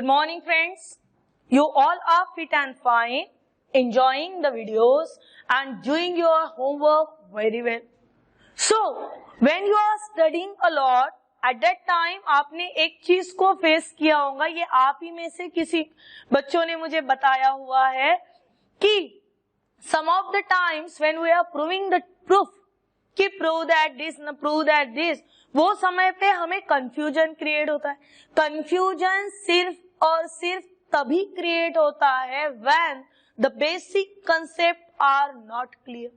Good morning, friends. You all are fit and fine, enjoying the videos and doing your homework very well. So, when you are studying a lot, at that time आपने एक चीज को face किया होगा, ये आप ही में से किसी बच्चों ने मुझे बताया हुआ है कि some of the times when we are proving the proof, कि prove that this, prove that this, वो समय पे हमें कंफ्यूजन क्रिएट होता है. कंफ्यूजन सिर्फ और सिर्फ तभी क्रिएट होता है when the basic concept are not clear.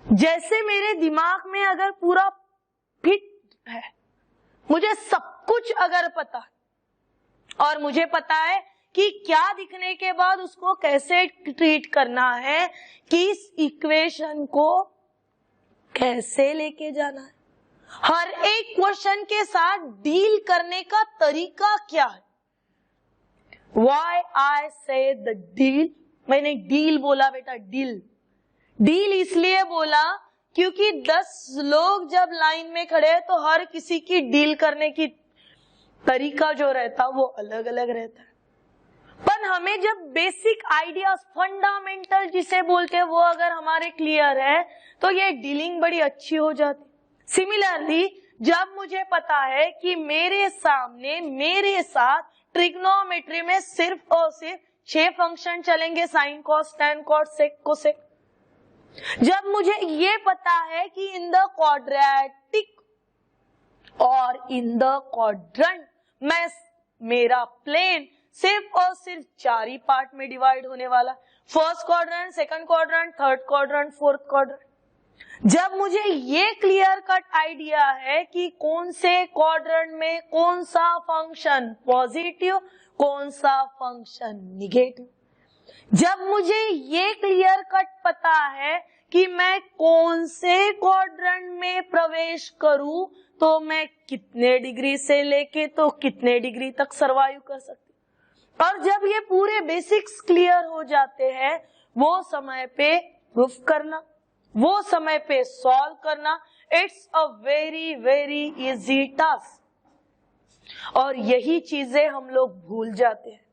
जैसे मेरे दिमाग में अगर पूरा फिट है, मुझे सब कुछ अगर पता है और मुझे पता है कि क्या दिखने के बाद उसको कैसे ट्रीट करना है, कि इस इक्वेशन को कैसे लेके जाना है, हर एक क्वेश्चन के साथ डील करने का तरीका क्या है. Why I say the deal? मैंने डील बोला बेटा, डील इसलिए बोला क्योंकि 10 लोग जब लाइन में खड़े हैं तो हर किसी की डील करने की तरीका जो रहता वो अलग अलग रहता है. पर हमें जब बेसिक आइडियाज, फंडामेंटल जिसे बोलते हैं, वो अगर हमारे क्लियर है तो ये डीलिंग बड़ी अच्छी हो जाती. सिमिलरली जब मुझे पता है कि मेरे सामने मेरे साथ ट्रिग्नोमेट्री में सिर्फ और सिर्फ 6 फंक्शन चलेंगे, साइन, कॉस, टैन, कॉट, सेक, कोसेक. जब मुझे ये पता है कि इन द क्वाड्रेटिक और इन द क्वाड्रेंट मैं मेरा प्लेन सिर्फ और सिर्फ 4 ही पार्ट में डिवाइड होने वाला, first quadrant, second quadrant, third quadrant, fourth quadrant. जब मुझे ये क्लियर कट आइडिया है कि कौन से क्वाड्रेंट में कौन सा फंक्शन पॉजिटिव, कौन सा फंक्शन निगेटिव, जब मुझे ये क्लियर कट पता है कि मैं कौन से क्वाड्रेंट में प्रवेश करूं तो मैं कितने डिग्री से लेके तो कितने डिग्री तक सरवाइव कर सकती, और जब ये पूरे बेसिक्स क्लियर हो जाते हैं, वो समय पे प्रूफ करना, वो समय पे सॉल्व करना, it's a very very easy task. और यही चीजें हम लोग भूल जाते हैं,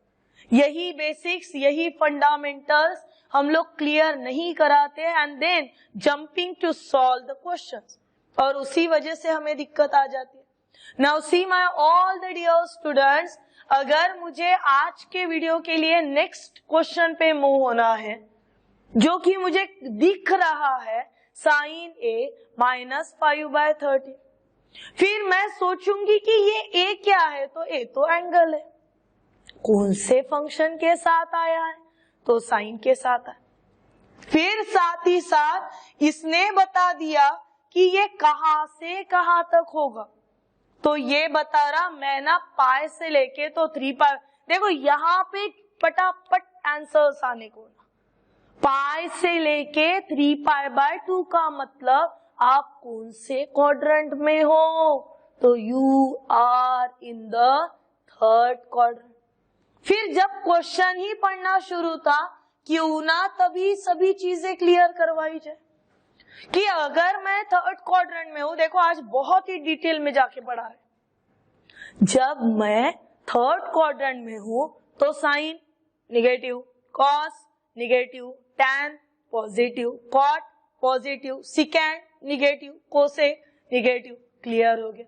यही बेसिक्स, यही फंडामेंटल्स हम लोग क्लियर नहीं कराते, and then jumping to solve the questions, और उसी वजह से हमें दिक्कत आ जाती है. Now see my all the dear students, अगर मुझे आज के वीडियो के लिए नेक्स्ट क्वेश्चन पे मूव होना है, जो कि मुझे दिख रहा है साइन ए -5/30, फिर मैं सोचूंगी कि ये ए क्या है, तो ए तो एंगल है, कौन से फंक्शन के साथ आया है, तो साइन के साथ आया. फिर साथ ही साथ इसने बता दिया कि ये कहां से कहां तक होगा, तो ये बता रहा मैं ना पाई से लेके तो 3 पाई. देखो यहाँ पे फटाफट आंसर्स आने को, पाई से लेके 3π/2 का मतलब आप कौन से क्वाड्रेंट में हो, तो you are in the third quadrant. फिर जब क्वेश्चन ही पढ़ना शुरू था, क्यों ना तभी सभी चीजें क्लियर करवाई जाए कि अगर मैं थर्ड क्वाड्रेंट में हूं, देखो आज बहुत ही डिटेल में जाके पढ़ा है, जब मैं थर्ड क्वाड्रेंट में हूं तो sine negative, cos negative, tan positive, cot positive, secant negative, cosec negative. Clear हो गया.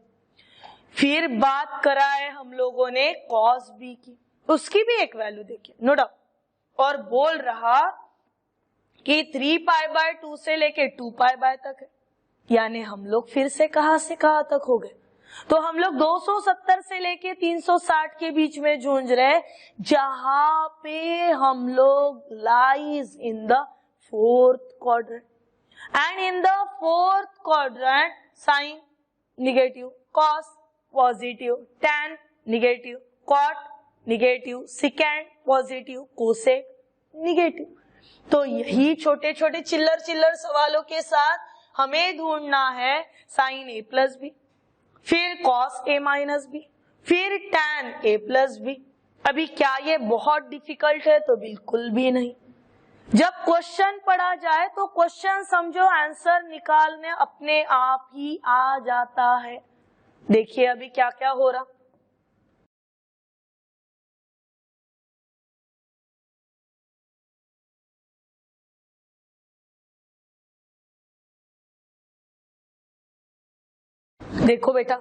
फिर बात कराए हम लोगों ने कॉस बी की, उसकी भी एक वैल्यू देखिए, नो डाउट, और बोल रहा कि 3π/2 से लेके 2π तक है, यानी हम लोग फिर से कहां तक हो गए, तो हम लोग 270 से लेके 360 के बीच में झूंझ रहे, जहां पे हम लोग lies in the fourth quadrant, and in the fourth quadrant sine negative, cos positive, tan negative, cot negative, secant positive, cosec negative. तो यही छोटे छोटे चिल्लर सवालों के साथ हमें ढूंढना है साइन a+b, फिर कॉस a-b, फिर टैन a+b. अभी क्या ये बहुत डिफिकल्ट है, तो बिल्कुल भी नहीं. जब क्वेश्चन पढ़ा जाए तो क्वेश्चन समझो, आंसर निकालने अपने आप ही आ जाता है. देखिए अभी क्या क्या हो रहा. देखो बेटा,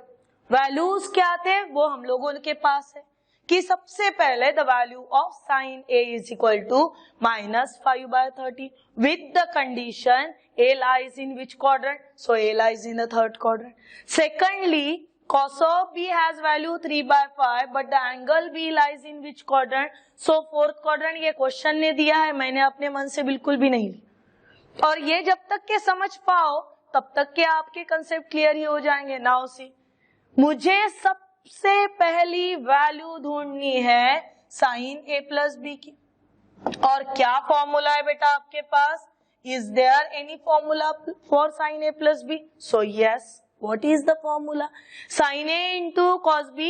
वैल्यूज क्या थे वो हम लोगों के पास है कि सबसे पहले the value of sine a is equal to -5/30 with the condition a lies in which quadrant? So a lies in the third quadrant. Secondly, cos of b has value 3/5, but the angle b lies in which quadrant? So fourth quadrant. ये question ने दिया है, मैंने अपने मन से बिल्कुल भी नहीं ली। और ये जब तक के समझ पाओ तब तक के आपके कंसेप्ट क्लियर ही हो जाएंगे। नाउ सी, मुझे सबसे पहली वैल्यू ढूंढनी है साइन a प्लस बी की। और क्या फॉर्मूला है बेटा आपके पास? Is there any formula for sin a plus b? So yes. What is the formula? Sin a into cos b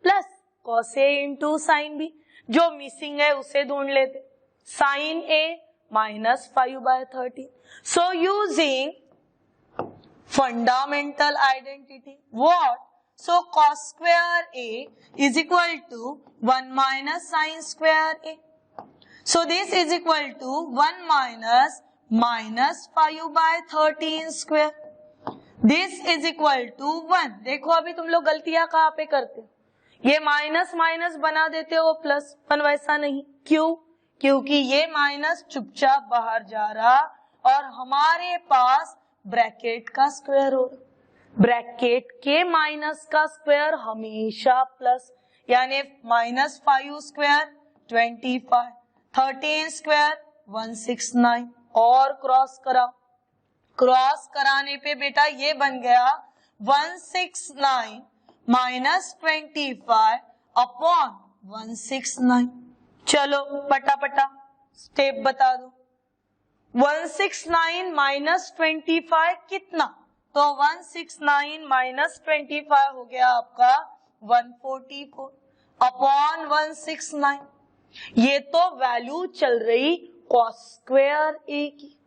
plus cos a into sin b. जो missing है उसे ढूंढ लेते। Sin a minus 5/30. So using fundamental identity, what? So cos square a is equal to 1 minus sin square a. So this is equal to 1 minus 5/13 square. This is equal to 1. देखो अभी तुम लोग गलतियां कहाँ पे करते हो, ये माइनस माइनस बना देते हो प्लस, पर वैसा नहीं। क्यों? क्योंकि ये माइनस चुपचाप बाहर जा रहा और हमारे पास ब्रैकेट का स्क्वायर हो रहा। ब्रैकेट के माइनस का स्क्वायर हमेशा प्लस, यानी -5 स्क्वायर 25, 13 स्क्वायर 169। और क्रॉस कराओ, क्रॉस कराने पे बेटा ये बन गया 169 माइनस 25 अपॉन 169। चलो पटा स्टेप बता दो। 169 माइनस 25 कितना? तो 169 माइनस 25 हो गया आपका 144 अपॉन 169। ये तो वैल्यू चल रही cos स्क्वायर a की,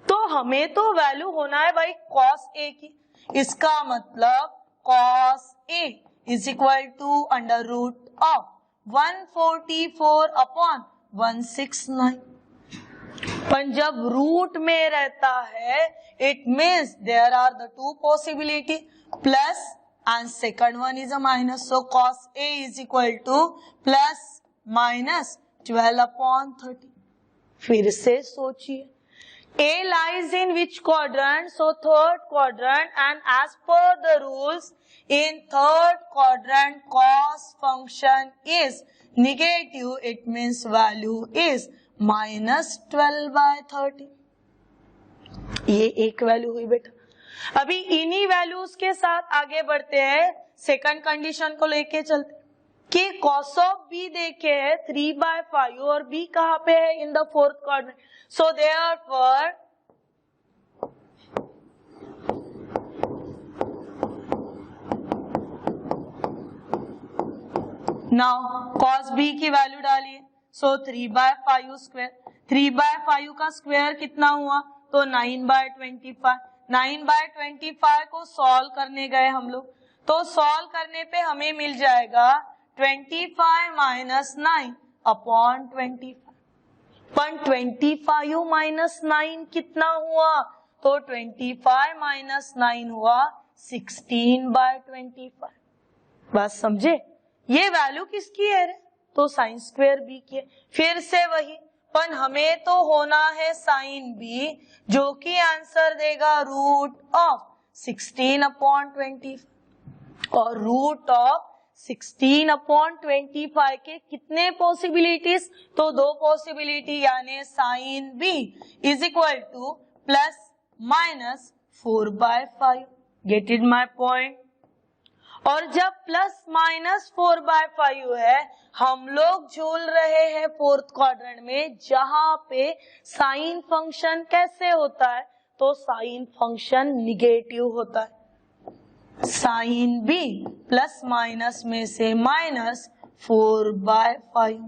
तो हमें तो वैल्यू होना है भाई cos a की। इसका मतलब cos a is equal to under root of 144 upon 169। पर जब रूट में रहता है it means there are the two possibility, plus and second one is a minus. So cos a is equal to plus minus 12 upon 30। फिर से सोचिए, A lies in which quadrant? So third quadrant, and as per the rules in third quadrant cos function is negative, it means value is -12/30। ये एक value हुई बेटा। अभी इन्हीं values के साथ आगे बढ़ते हैं, सेकंड कंडीशन को लेके चलते कि cos ऑफ b देखे है 3/5 और b कहाँ पे है? इन the fourth quadrant. So therefore now cos b की वैल्यू डालिए। सो 3/5 स्क्वायर, 3/5 का स्क्वायर कितना हुआ? तो 9/25। 9/25 को सॉल्व करने गए हम लोग, तो सॉल्व करने पे हमें मिल जाएगा 25 माइनस 9 अपॉन 25। पर 25 माइनस 9 कितना हुआ? तो 25 माइनस 9 हुआ 16/25। बात समझे? ये वैल्यू किसकी है रे? तो साइन स्क्वायर बी की है। फिर से वही, पर हमें तो होना है साइन बी, जो कि आंसर देगा रूट ऑफ 16/25। और रूट ऑफ 16/25 के कितने पॉसिबिलिटीज? तो दो पॉसिबिलिटी, यानी sine b is equal to plus minus 4/5। Get it my point? और जब प्लस माइनस 4/5 है, हम लोग झूल रहे हैं फोर्थ क्वाड्रेंट में, जहां पे साइन फंक्शन कैसे होता है? तो साइन फंक्शन निगेटिव होता है। साइन बी प्लस माइनस में से माइनस 4/5।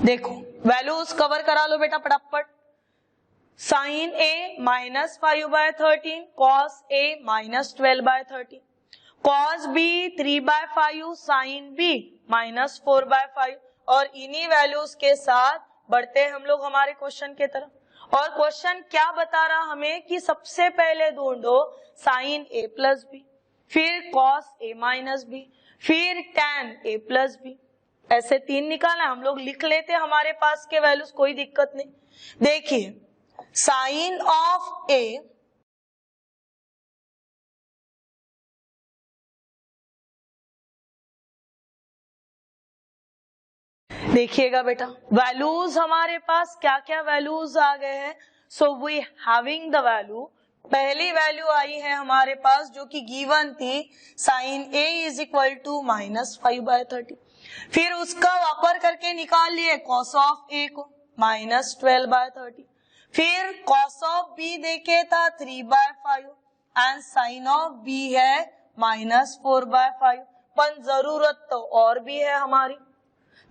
देखो वैल्यूज कवर करा लो बेटा फटाफट। Sign A -5/13, cos A -12/13, cos B 3/5, sine B -4/5। और इन्हीं वैल्यूज के साथ बढ़ते हैं हम लोग हमारे क्वेश्चन के तरफ। और क्वेश्चन क्या बता रहा हमें कि सबसे पहले ढूंढो साइन ए प्लस बी, फिर कॉस ए माइनस बी, फिर टैन ए प्लस बी। ऐसे 3 निकाला, हम लोग लिख लेते हमारे पास के वैल्यूज, कोई दिक्कत नहीं। देखिए साइन ऑफ ए देखिएगा बेटा, वैल्यूज हमारे पास क्या क्या वैल्यूज आ गए हैं। So we having the value, पहली वैल्यू आई है हमारे पास जो कि गिवन थी, sine a is equal to -5/30। फिर उसका वापर करके निकाल लिए कॉस ऑफ ए को -12/30। फिर कॉस ऑफ बी देखे था 3/5 एंड साइन ऑफ बी है -4/5। पर जरूरत तो और भी है हमारी,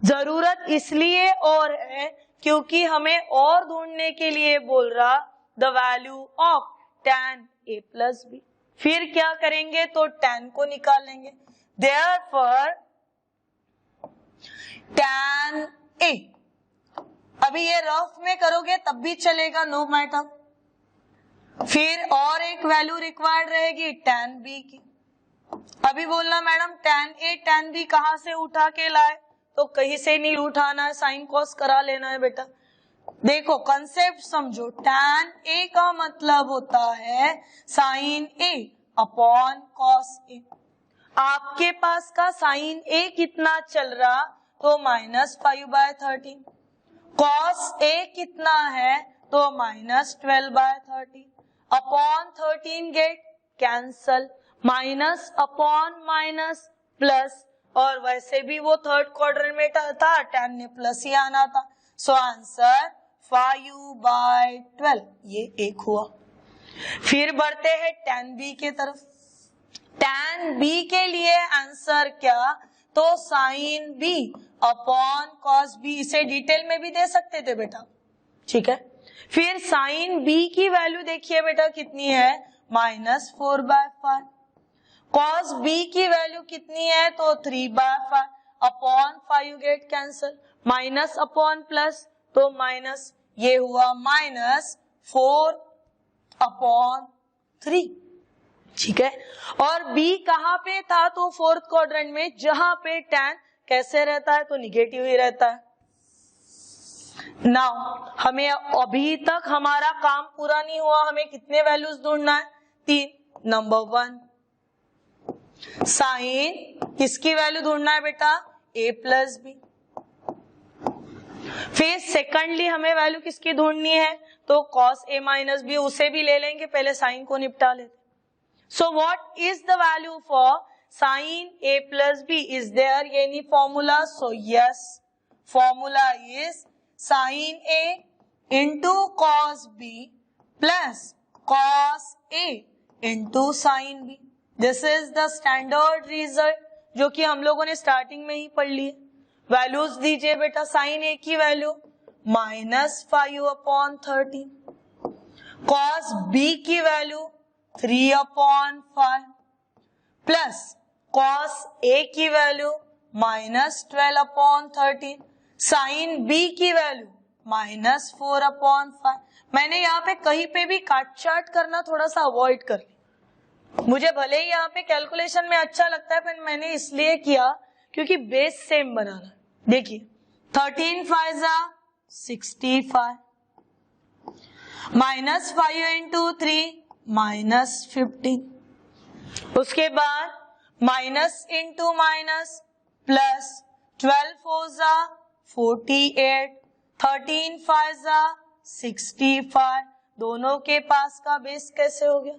जरूरत इसलिए और है क्योंकि हमें और ढूंढने के लिए बोल रहा the value of tan a plus b. फिर क्या करेंगे तो tan को निकाल लेंगे। Therefore tan a, अभी ये रफ में करोगे तब भी चलेगा, नो मैटर। फिर और एक वैल्यू रिक्वायर्ड रहेगी tan b की। अभी बोलना madam tan a tan b कहां से उठा के लाए, तो कहीं से नहीं उठाना है, साइन कॉस करा लेना है बेटा। देखो कंसेप्ट समझो, tan a का मतलब होता है sine a upon cos a। आपके पास का साइन a कितना चल रहा, तो -5/30। कॉस a कितना है, तो -12/30 upon 13 get cancel, minus upon minus plus, और वैसे भी वो थर्ड क्वाड्रेंट में था, tan ने प्लस ही आना था। सो आंसर 5/12, ये एक हुआ। फिर बढ़ते हैं tan b के तरफ। tan b के लिए आंसर क्या, तो sine b upon cos b, इसे डिटेल में भी दे सकते थे बेटा, ठीक है। फिर साइन b की वैल्यू देखिए बेटा कितनी है, -4/5। कॉस b की वैल्यू कितनी है, तो 3/5 upon 5 get cancel, minus upon plus, तो माइनस, ये हुआ -4/3, ठीक है। और b कहां पे था, तो फोर्थ क्वाड्रेंट में, जहां पे tan कैसे रहता है, तो निगेटिव ही रहता है। नाउ हमें अभी तक हमारा काम पूरा नहीं हुआ, हमें कितने वैल्यूज ढूंढना है, 3। नंबर 1 साइन किसकी वैल्यू ढूंढना है बेटा, a प्लस बी। फिर सेकंडली हमें वैल्यू किसकी ढूंढनी है, तो कॉस a माइनस बी, उसे भी ले लेंगे, पहले साइन को निपटा लेते। So what is the value for sine a plus b, is there any formula, so yes, formula is sine a into cos b plus cos a into sine b। This is the standard result जो कि हम लोगों ने starting में ही पढ़ ली। Values दीजिए बेटा, sign ए की वैल्यू -5/13, कॉस बी की वैल्यू 3/5 प्लस कॉस ए की वैल्यू -12/13, साइन बी की वैल्यू -4/5। मैंने यहाँ पे कहीं पे भी काट चाट करना थोड़ा सा अवॉइड कर लिया। मुझे भले ही यहाँ पे कैलकुलेशन में अच्छा लगता है, पर मैंने इसलिए किया क्योंकि बेस सेम बनाना। देखिए 13 5 65, -5 इंटू 3 -15, उसके बाद माइनस इंटू माइनस प्लस 12 4 48, 13 5 65, दोनों के पास का बेस कैसे हो गया,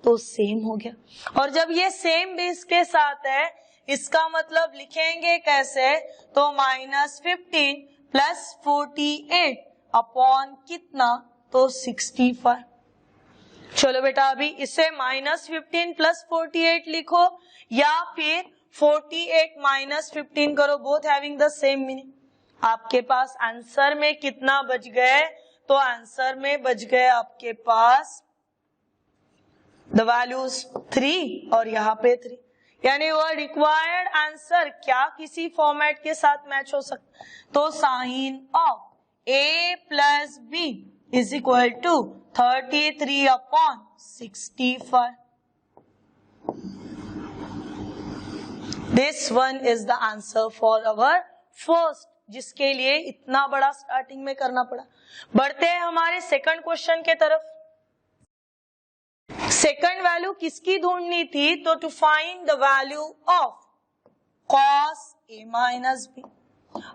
तो सेम हो गया। और जब ये सेम बेस के साथ है, इसका मतलब लिखेंगे कैसे, तो -15 प्लस 48 अपॉन कितना, तो 65। चलो बेटा अभी इसे -15 प्लस 48 लिखो, या फिर 48 -15 करो, both having the same meaning. आपके पास आंसर में कितना बच गए, तो आंसर में बच गए आपके पास द वैल्यूज 3 और यहाँ पे 3, यानी वो रिक्वायर्ड आंसर क्या किसी फॉर्मेट के साथ मैच हो सकता, तो sine of a plus b is equal to 33/65. This one is the answer for our first, जिसके लिए इतना बड़ा स्टार्टिंग में करना पड़ा। बढ़ते हैं हमारे सेकंड क्वेश्चन के तरफ। सेकंड वैल्यू किसकी ढूंढनी थी? तो to find the value of cos a minus b,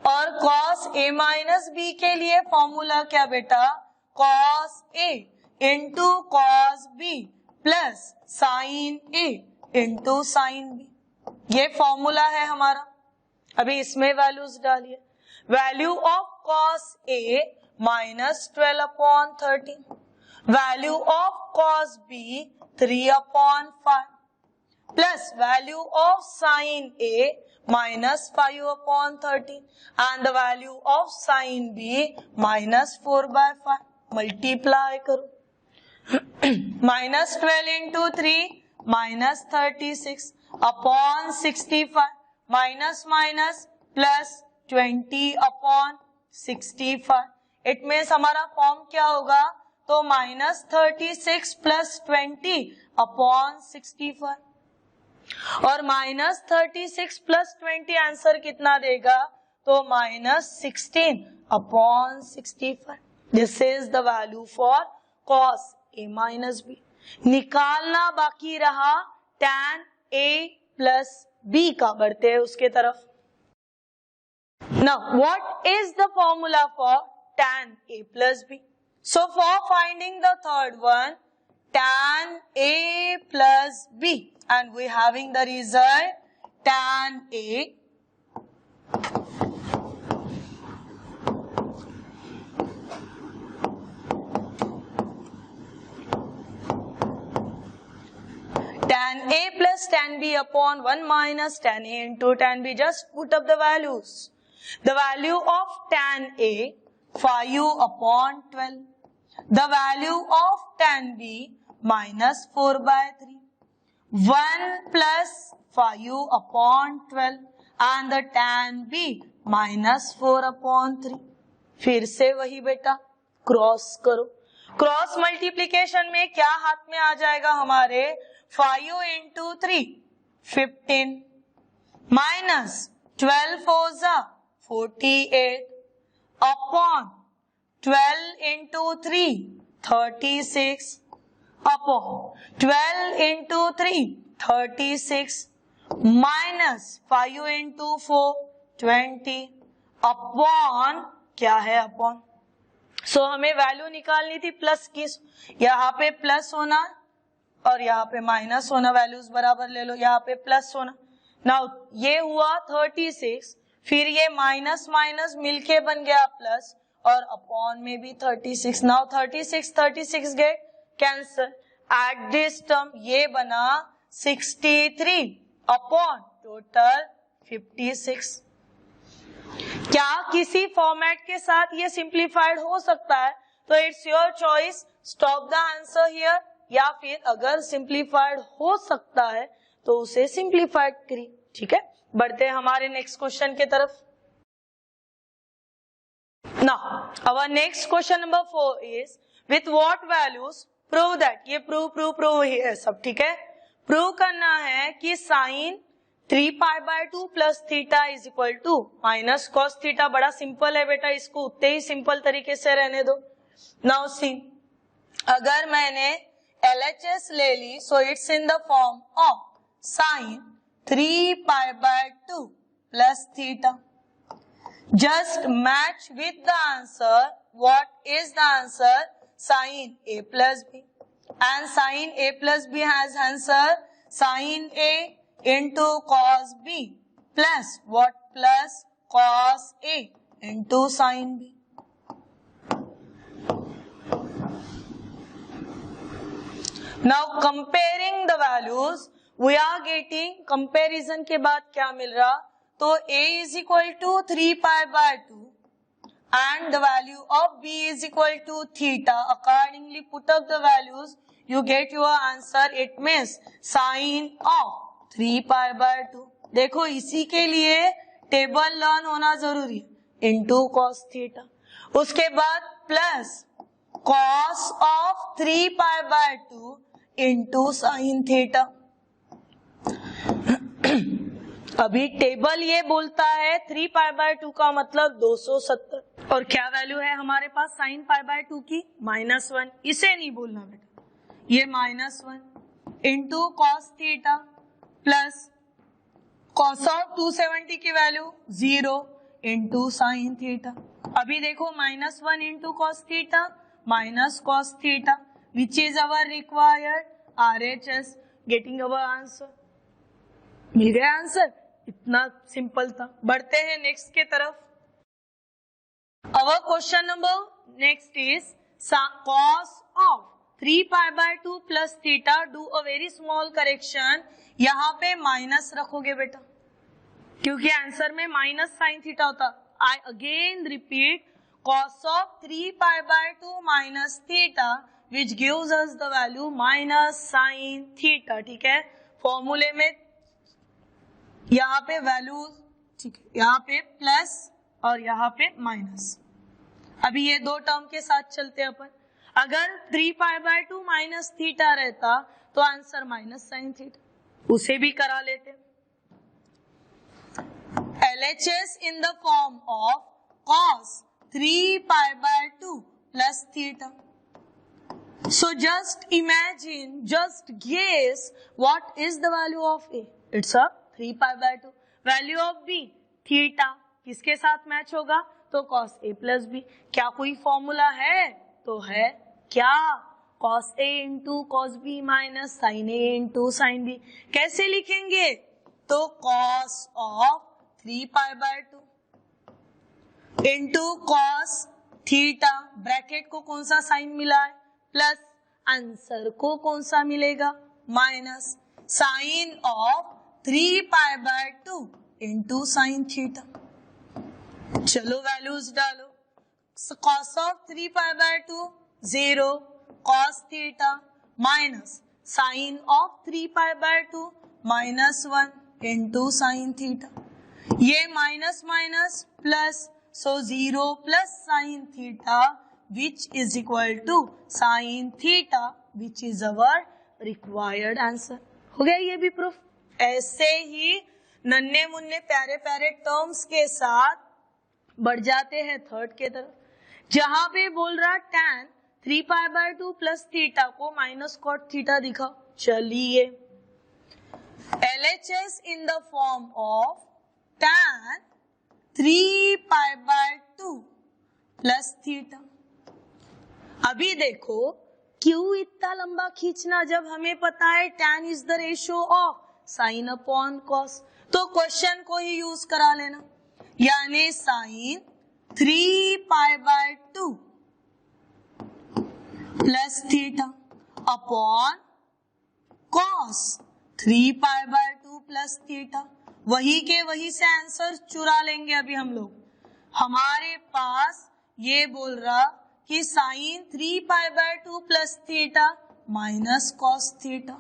और cos a minus b के लिए फॉर्मूला क्या बेटा? cos a into cos b plus sin a into sin b, ये फॉर्मूला है हमारा। अभी इसमें वैल्यूज डालिए। Value of cos a minus 12/13, value of cos b 3/5 plus value of sin a minus 5/13 and the value of sin b minus 4/5. Multiply करो। Minus 12 into 3 minus 36 upon 65 minus minus plus 20/65। It means हमारा form क्या होगा? तो minus 36 plus 20/65, और minus 36 plus 20 answer कितना देगा? तो minus 16/65। This is the value for cos a minus b। निकालना बाकी रहा tan a प्लस b का। बढ़ते हैं उसके तरफ। Now what is the formula for tan a plus b? So for finding the third one, tan a plus b, and we having the result tan a tan a plus tan b upon 1 minus tan a into tan b. Just put up the values. The value of tan a 5/12, the value of tan b minus 4/3, 1 plus 5/12 and the tan b minus 4/3। फिर से वही बेटा, cross करो। Cross multiplication में क्या हाथ में आ जाएगा हमारे? 5 into 3 15 minus 12 4 48 upon 12 into 3 36 upon 12 into 3 36 minus 5 into 4 20 upon क्या है? अपॉन। सो हमें वैल्यू निकालनी थी प्लस की। यहाँ पे प्लस होना और यहाँ पे माइनस होना। वैल्यूज बराबर ले लो। यहाँ पे प्लस होना। नाउ ये हुआ 36, फिर ये माइनस माइनस मिलके बन गया प्लस, और अपॉन में भी 36। Now 36 get cancel. At this term ये बना 63 अपॉन टोटल 56। क्या किसी फॉर्मेट के साथ ये सिंप्लीफाइड हो सकता है? तो it's your choice, stop the answer here, या फिर अगर सिंप्लीफाइड हो सकता है तो उसे सिंप्लीफाइड करिए। ठीक है, बढ़ते हैं हमारे नेक्स्ट क्वेश्चन के तरफ। Now our next question number 4 is with what values prove that. ये प्रूव ही है सब। ठीक है, प्रूव करना है कि sine 3π/2 plus theta is equal to minus cos theta. बड़ा सिंपल है बेटा, इसको उतने ही सिंपल तरीके से रहने दो। नाउ सी, अगर मैंने LHS ले ली, so it's in the form of sine 3π/2 plus theta. Just match with the answer. What is the answer? Sine a plus B, and sine a plus B has answer sine a into cos b plus what? Plus cos a into sin b. Now comparing the values, we are getting comparison के बाद क्या मिल रहा? तो a is equal to 3π/2 and the value of b is equal to theta. Accordingly put up the values, you get your answer. It means sin of 3π/2। देखो इसी के लिए table learn होना जरूरी है। इंटू कॉस थीटा, उसके बाद plus cos of 3 pi by 2 into sin theta. अभी टेबल ये बोलता है 3 पाई बाय 2 का मतलब 270, और क्या वैल्यू है हमारे पास साइन पाई बाय 2 की -1। इसे नहीं बोलना बेटा, ये -1 into cos theta plus cos of 270 की वैल्यू 0 इंटू साइन थीटा। अभी देखो -1 into cos theta minus cos theta which is our required RHS, getting our answer. मिल गया आंसर, इतना सिंपल था। बढ़ते हैं नेक्स्ट के तरफ। Our question number next is cos of 3 pi by 2 plus theta, do a very small correction. यहाँ पे माइनस रखोगे बेटा, क्योंकि आंसर में माइनस साइन थीटा होता। I again repeat, cos of 3 pi by 2 minus theta which gives us the value minus sine theta. ठीक है, फॉर्मूले में यहाँ पे वैल्यू, ठीक है, यहाँ पे प्लस और यहाँ पे माइनस। अभी ये दो टर्म के साथ चलते हैं अपन। अगर 3 पाई बाय 2 माइनस थीटा रहता तो आंसर माइनस साइन थीटा, उसे भी करा लेते। LHS in the form of cos 3 pi by 2 plus theta. So just imagine, just guess what is the value of A. It's a 3 pi by 2। Value of B theta किसके साथ match होगा, तो cos A plus B। क्या कोई formula है, तो है क्या, cos A into cos B minus sin A into sin B। कैसे लिखेंगे, तो cos of 3 pi by 2 into cos theta, bracket को कौन सा साइन मिला है, प्लस आंसर को कौन सा मिलेगा, minus sine of 3 pi by 2 into sine theta. चलो वैल्यूज डालो। cos of 3 pi by 2 0, cos theta minus sine of 3 pi by 2 -1 into sine theta. ये minus minus plus, so 0 plus sine theta which is equal to sin theta which is our required answer। हो गया ये भी proof. ऐसे ही नन्हे मुन्ने प्यारे प्यारे टर्म्स के साथ बढ़ जाते हैं थर्ड के तरफ। जहां पे बोल रहा tan 3 pi by 2 plus theta को माइनस कॉट थीटा दिखाओ। चलिए, LHS in the form of tan 3 pi by 2 plus theta. अभी देखो, क्यों इतना लंबा खींचना जब हमें पता है tan is the ratio of sine upon cos. तो क्वेश्चन को ही यूज करा लेना, यानी sine 3 pi by 2 plus theta upon cos 3 pi by 2 plus theta. वही के वही से आंसर चुरा लेंगे अभी हम लोग। हमारे पास ये बोल रहा कि sine 3 pi by 2 plus theta minus cos theta,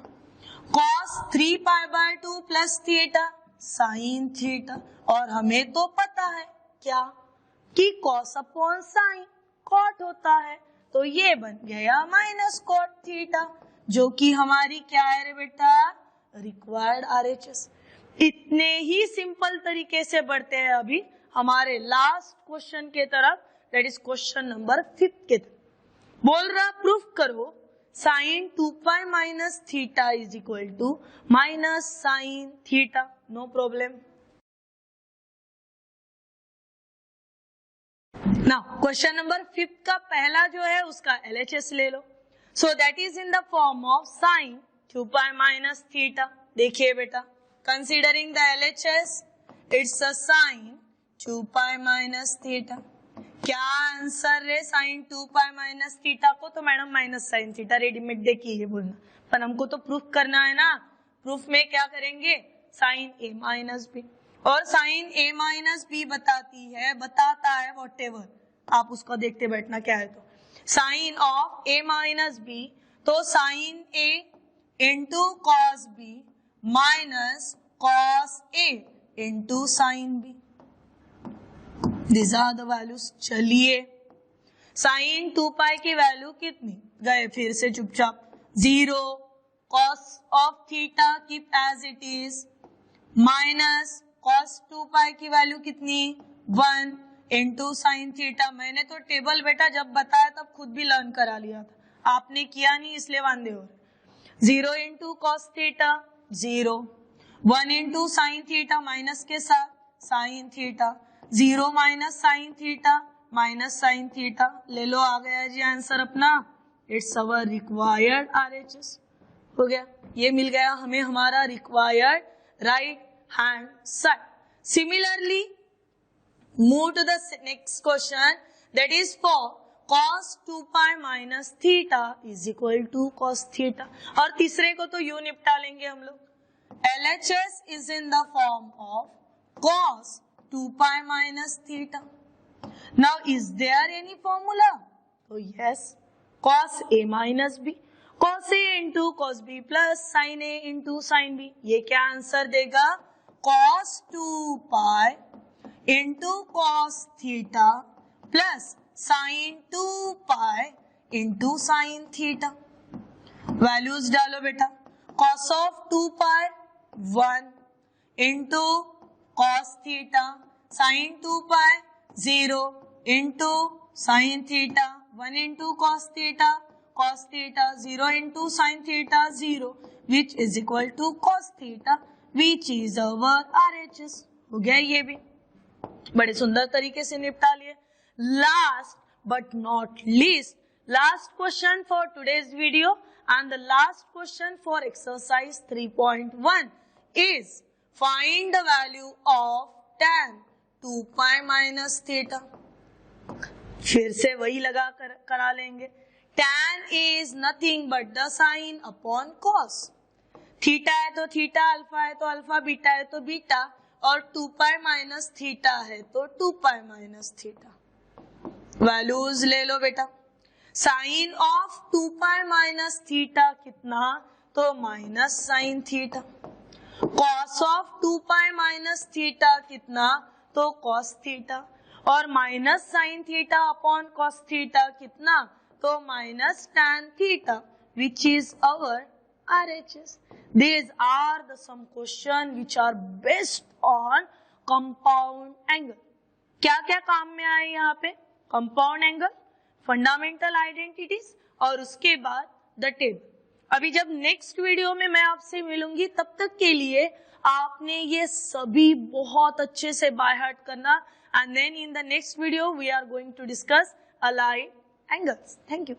cos 3 pi by 2 plus theta sine theta. और हमें तो पता है क्या, कि कॉस अपॉन साइन कॉट होता है, तो ये बन गया माइनस कॉट थीटा, जो कि हमारी क्या है रे बेटा, रिक्वायर्ड RHS। इतने ही सिंपल तरीके से बढ़ते हैं अभी हमारे लास्ट क्वेश्चन के तरफ, दैट इज क्वेश्चन नंबर 5 के तरफ। बोल रहा प्रूफ करो sine 2 pi minus theta is equal to minus sine theta. No problem. Now question number 5 का पहला जो है उसका LHS ले लो। So that is in the form of sine 2 pi minus theta. देखिए बेटा, considering the LHS, it's a sine 2 pi minus theta. क्या आंसर है साइन 2 पाई माइनस थीटा को, तो madam minus sine theta readymade देखिए ये बोलना, पर हमको तो प्रूफ करना है ना। प्रूफ में क्या करेंगे, साइन A माइनस बी, और साइन A माइनस बी बताता है व्हाटएवर, आप उसको देखते बैठना क्या है। तो sine of A minus B, तो sine A into cos B minus cos A into sine B. These are the values। चलिए साइन 2 पाई की वैल्यू कितनी, गए फिर से चुपचाप, 0 cos ऑफ theta keep as it is, minus cos 2 pi की वैल्यू कितनी 1 इंटू साइन थीटा। मैंने तो टेबल बेटा जब बताया तब खुद भी लर्न करा लिया था, आपने किया नहीं इसलिए वांदे हो रहे। 0 into cos theta 0, 1 into sine theta minus के साथ sine theta, 0 minus sine theta minus sine theta, ले लो आ गया जी आंसर अपना, इट्स अवर रिक्वायर्ड RHS। हो गया, ये मिल गया हमें हमारा required right hand side. Similarly move to the next question, that is for cos 2 pi minus theta is equal to cos theta, और तीसरे को तो यू निपटा लेंगे हम लोग। LHS is in the form of cos 2 pi minus theta. Now is there any formula, तो yes, cos A minus B, cos A into cos B plus sin A into sin B, ये क्या answer देगा, cos 2 pi into cos theta plus sin 2 pi into sin theta. Values डालो बेटा, cos of 2 pi 1 into cos theta, sin 2 pi 0 into sin theta, 1 into cos theta 0 into sin theta 0 which is equal to cos theta which is our RHS। हो गया ये भी, बड़े सुंदर तरीके से निपटा लिए। Last but not least, last question for today's video and the last question for exercise 3.1 is find the value of tan 2 pi minus theta। फिर से वही लगा करा लेंगे, tan is nothing but the sin upon cos, theta है तो theta, alpha है तो अल्फा, बीटा है तो बीटा, और 2 पाई माइनस थीटा है तो 2 पाई माइनस थीटा। वैल्यूज ले लो बेटा, sine of 2 pi minus theta कितना, तो minus sine theta, cos of 2 pi minus theta कितना, तो कॉस थीटा, और minus sine theta upon cos theta कितना, तो minus tan theta which is our RHS। These are the some question which are based on compound angle। क्या क्या काम में आए यहाँ पे, कंपाउंड एंगल, फंडामेंटल आइडेंटिटीज, और उसके बाद द टेबल। अभी जब नेक्स्ट वीडियो में मैं आपसे मिलूंगी तब तक के लिए आपने ये सभी बहुत अच्छे से बाय हार्ट करना, and then in the next video we are going to discuss allied angles. Thank you.